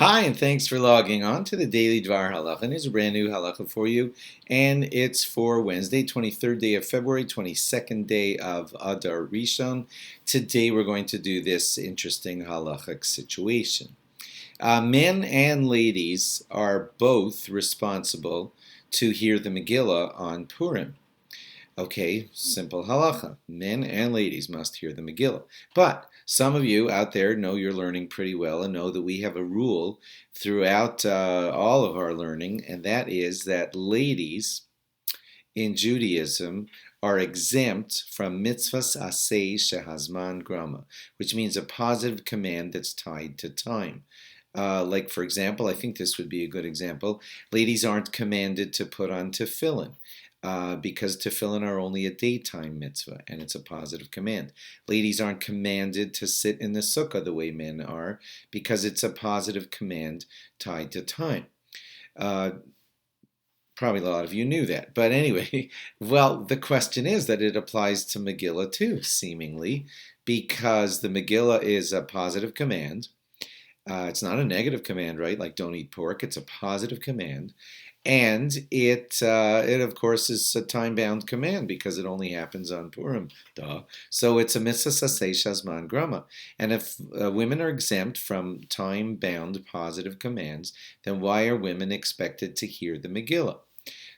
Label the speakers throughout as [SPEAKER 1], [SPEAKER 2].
[SPEAKER 1] Hi, and thanks for logging on to the Daily DVAR Halacha. And here's a brand new halacha for you, and it's for Wednesday, 23rd day of February, 22nd day of Adar Rishon. Today we're going to do this interesting halachic situation. Men and ladies are both responsible to hear the Megillah on Purim. Okay, simple halacha. Men and ladies must hear the Megillah. But some of you out there know you're learning pretty well and know that we have a rule throughout all of our learning, and that is that ladies in Judaism are exempt from mitzvahs aseh shehazman grama, which means a positive command that's tied to time. Like, for example, I think this would be a good example. Ladies aren't commanded to put on tefillin. Because tefillin are only a daytime mitzvah, and it's a positive command. Ladies aren't commanded to sit in the sukkah the way men are, because it's a positive command tied to time. Probably a lot of you knew that. But anyway, well, the question is that it applies to Megillah too, seemingly, because the Megillah is a positive command. It's not a negative command, right? Like don't eat pork. It's a positive command. And it of course, is a time-bound command because it only happens on Purim. Duh. So it's a mitzvah saseh shazman grama. And if women are exempt from time-bound positive commands, then why are women expected to hear the Megillah?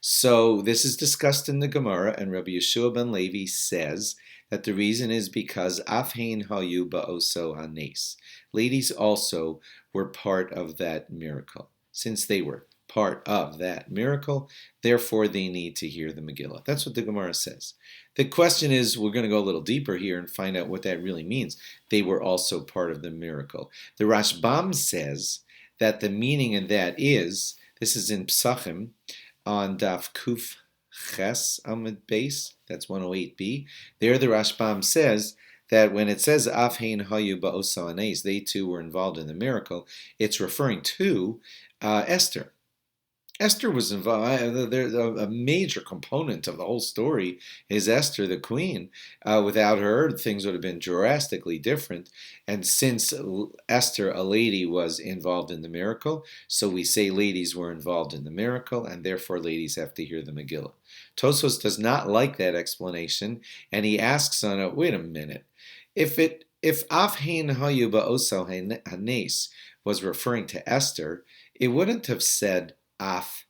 [SPEAKER 1] So this is discussed in the Gemara, and Rabbi Yeshua ben Levi says that the reason is because afhein hayu ba'oso hanes. Ladies also were part of that miracle. Since they were part of that miracle, therefore they need to hear the Megillah. That's what the Gemara says. The question is, we're going to go a little deeper here and find out what that really means. They were also part of the miracle. The Rashbam says that the meaning in that is, this is in Psachim, on Daf Kuf Ches Amud Beis, that's 108b. There the Rashbam says that when it says Afhein Hayu Ba'osa Anes, they too were involved in the miracle, it's referring to Esther. Esther was involved. A major component of the whole story is Esther, the queen. Without her, things would have been drastically different. And since Esther, a lady, was involved in the miracle, so we say ladies were involved in the miracle, and therefore ladies have to hear the Megillah. Tosfos does not like that explanation, and he asks on it, wait a minute, if Afhein Hayu Ba'oso Hanes was referring to Esther, it wouldn't have said Af,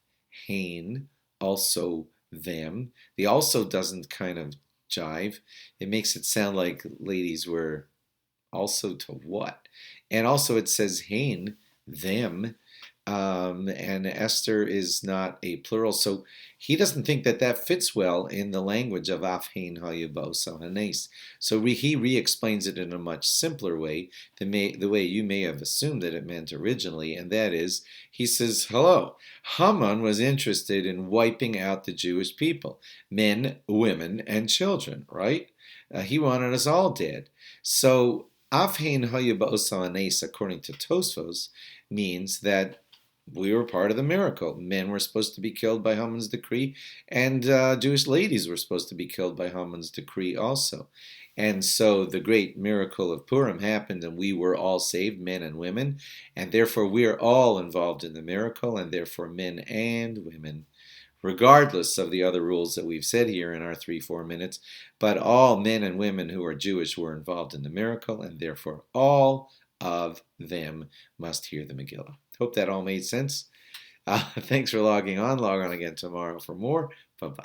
[SPEAKER 1] Hain, also them. The also doesn't kind of jive. It makes it sound like ladies were also to what? And also it says Hain, them, and Esther is not a plural. So he doesn't think that that fits well in the language of Afhein Hayabos Hanes. So he re-explains it in a much simpler way, the way you may have assumed that it meant originally, and that is, he says, hello, Haman was interested in wiping out the Jewish people, men, women, and children, right? He wanted us all dead. So Afhein Hayabos Hanes, according to Tosfos, means that we were part of the miracle. Men were supposed to be killed by Haman's decree, and Jewish ladies were supposed to be killed by Haman's decree also. And so the great miracle of Purim happened, and we were all saved, men and women, and therefore we are all involved in the miracle, and therefore men and women, regardless of the other rules that we've said here in our 3-4 minutes, but all men and women who are Jewish were involved in the miracle, and therefore all of them must hear the Megillah. Hope that all made sense. Thanks for logging on. Log on again tomorrow for more. Bye-bye.